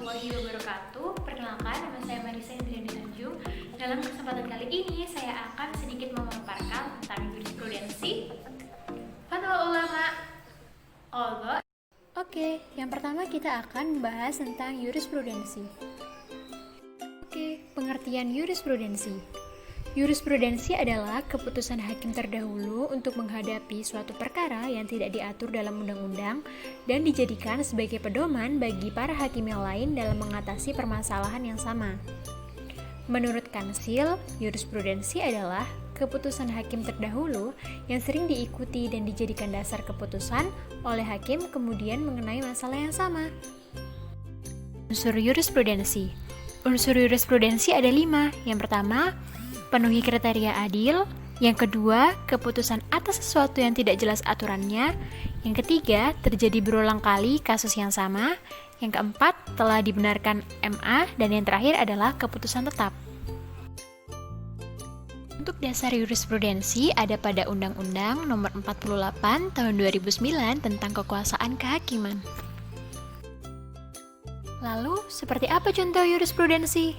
warahmatullahi wabarakatuh. Perkenalkan, nama saya Marisa Indriani Tanjung. Dalam kesempatan kali ini, saya akan sedikit memaparkan tentang jurisprudensi, fatwa ulama, qadha. Oke, yang pertama kita akan membahas tentang jurisprudensi. Pengertian jurisprudensi. Jurisprudensi adalah keputusan hakim terdahulu untuk menghadapi suatu perkara yang tidak diatur dalam undang-undang dan dijadikan sebagai pedoman bagi para hakim yang lain dalam mengatasi permasalahan yang sama. Menurut Kansil, jurisprudensi adalah keputusan hakim terdahulu yang sering diikuti dan dijadikan dasar keputusan oleh hakim kemudian mengenai masalah yang sama. Unsur jurisprudensi. Unsur jurisprudensi ada 5. Yang pertama, penuhi kriteria adil. Yang kedua, keputusan atas sesuatu yang tidak jelas aturannya. Yang ketiga, terjadi berulang kali kasus yang sama. Yang keempat, telah dibenarkan MA. Dan yang terakhir adalah keputusan tetap. Untuk dasar jurisprudensi ada pada Undang-Undang Nomor 48 Tahun 2009 tentang Kekuasaan Kehakiman. Lalu, seperti apa contoh jurisprudensi?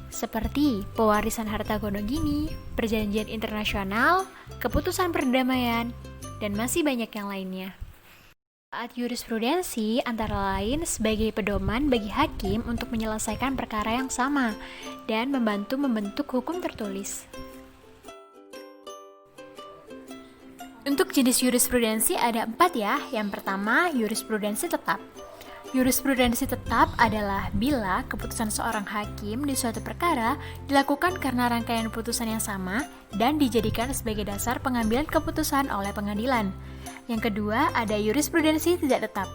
Seperti pewarisan harta gonogini, perjanjian internasional, keputusan perdamaian, dan masih banyak yang lainnya. Saat jurisprudensi antara lain sebagai pedoman bagi hakim untuk menyelesaikan perkara yang sama dan membantu membentuk hukum tertulis. Untuk jenis jurisprudensi ada 4 ya. Yang pertama, jurisprudensi tetap. Jurisprudensi tetap adalah bila keputusan seorang hakim di suatu perkara dilakukan karena rangkaian putusan yang sama dan dijadikan sebagai dasar pengambilan keputusan oleh pengadilan. Yang kedua, ada jurisprudensi tidak tetap.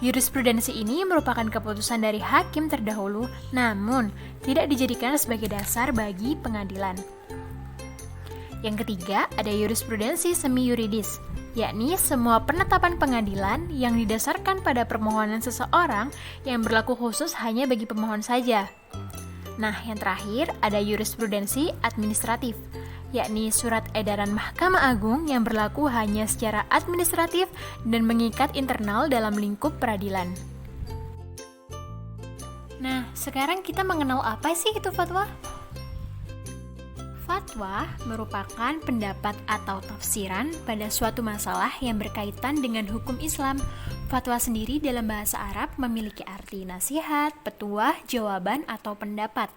Jurisprudensi ini merupakan keputusan dari hakim terdahulu, namun tidak dijadikan sebagai dasar bagi pengadilan. Yang ketiga, ada jurisprudensi semi-yuridis, yakni semua penetapan pengadilan yang didasarkan pada permohonan seseorang yang berlaku khusus hanya bagi pemohon saja. Nah, yang terakhir ada jurisprudensi administratif, yakni surat edaran Mahkamah Agung yang berlaku hanya secara administratif dan mengikat internal dalam lingkup peradilan. Nah, sekarang kita mengenal apa sih itu fatwa? Fatwa merupakan pendapat atau tafsiran pada suatu masalah yang berkaitan dengan hukum Islam. Fatwa sendiri dalam bahasa Arab memiliki arti nasihat, petuah, jawaban, atau pendapat.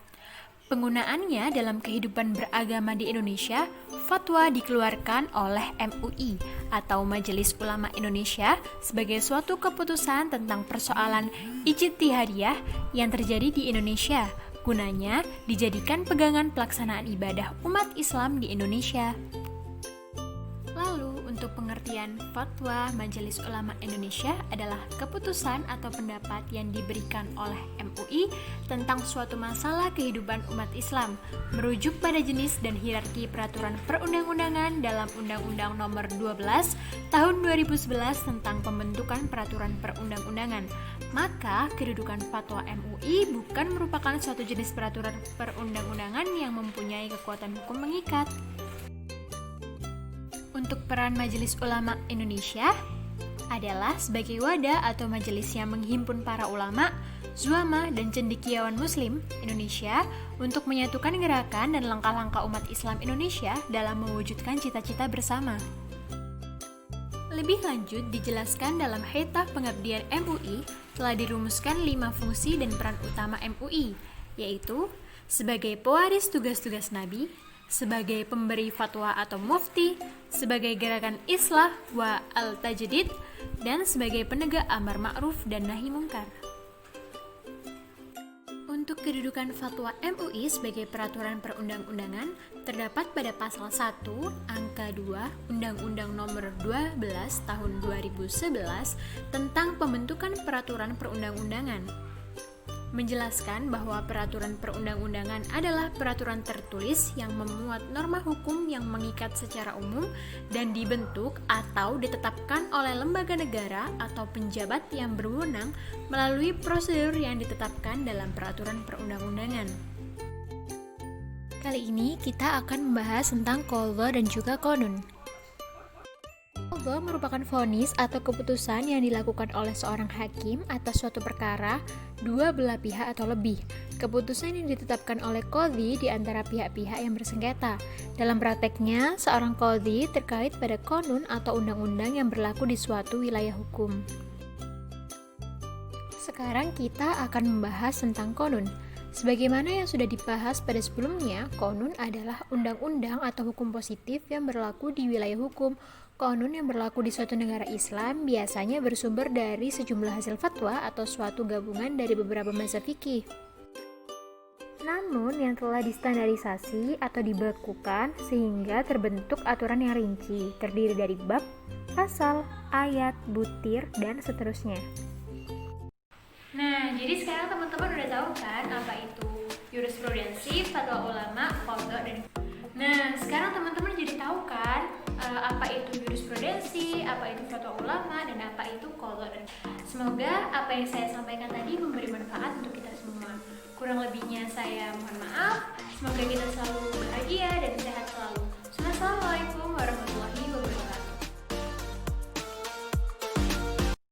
Penggunaannya dalam kehidupan beragama di Indonesia, fatwa dikeluarkan oleh MUI atau Majelis Ulama Indonesia sebagai suatu keputusan tentang persoalan ijtihadiyah yang terjadi di Indonesia, gunanya dijadikan pegangan pelaksanaan ibadah umat Islam di Indonesia. Lalu, untuk pengertian fatwa Majelis Ulama Indonesia adalah keputusan atau pendapat yang diberikan oleh MUI tentang suatu masalah kehidupan umat Islam, merujuk pada jenis dan hierarki peraturan perundang-undangan dalam Undang-Undang Nomor 12 Tahun 2011 tentang pembentukan peraturan perundang-undangan. Maka, kedudukan fatwa MUI bukan merupakan suatu jenis peraturan perundang-undangan yang mempunyai kekuatan hukum mengikat. Untuk peran Majelis Ulama Indonesia adalah sebagai wadah atau majelis yang menghimpun para ulama, zuama, dan cendekiawan Muslim Indonesia untuk menyatukan gerakan dan langkah-langkah umat Islam Indonesia dalam mewujudkan cita-cita bersama. Lebih lanjut dijelaskan dalam Haitah Pengabdian MUI telah dirumuskan 5 fungsi dan peran utama MUI, yaitu sebagai pewaris tugas-tugas Nabi, sebagai pemberi fatwa atau mufti, sebagai gerakan islah wa al-tajdid, dan sebagai penegak amar ma'ruf dan nahi mungkar. Untuk kedudukan fatwa MUI sebagai peraturan perundang-undangan terdapat pada pasal 1 angka 2 Undang-Undang Nomor 12 Tahun 2011 tentang pembentukan peraturan perundang-undangan. Menjelaskan bahwa peraturan perundang-undangan adalah peraturan tertulis yang memuat norma hukum yang mengikat secara umum dan dibentuk atau ditetapkan oleh lembaga negara atau penjabat yang berwenang melalui prosedur yang ditetapkan dalam peraturan perundang-undangan. Kali ini kita akan membahas tentang qadha dan juga qanun. Qadha merupakan vonis atau keputusan yang dilakukan oleh seorang hakim atas suatu perkara dua belah pihak atau lebih. Keputusan yang ditetapkan oleh qadhi di antara pihak-pihak yang bersengketa. Dalam prakteknya, seorang qadhi terkait pada konun atau undang-undang yang berlaku di suatu wilayah hukum. Sekarang kita akan membahas tentang konun. Sebagaimana yang sudah dibahas pada sebelumnya, konun adalah undang-undang atau hukum positif yang berlaku di wilayah hukum. Konun yang berlaku di suatu negara Islam biasanya bersumber dari sejumlah hasil fatwa atau suatu gabungan dari beberapa mazhab fikih. Namun yang telah distandarisasi atau dibakukan sehingga terbentuk aturan yang rinci, terdiri dari bab, pasal, ayat, butir, dan seterusnya. Nah, jadi sekarang teman-teman udah tahu kan apa itu jurisprudensi, fatwa ulama, qadha, dan nah, sekarang teman-teman jadi tahu kan apa itu jurisprudensi, apa itu fatwa ulama, dan apa itu qadha. Dan semoga apa yang saya sampaikan tadi memberi manfaat untuk kita semua. Kurang lebihnya saya mohon maaf. Semoga kita selalu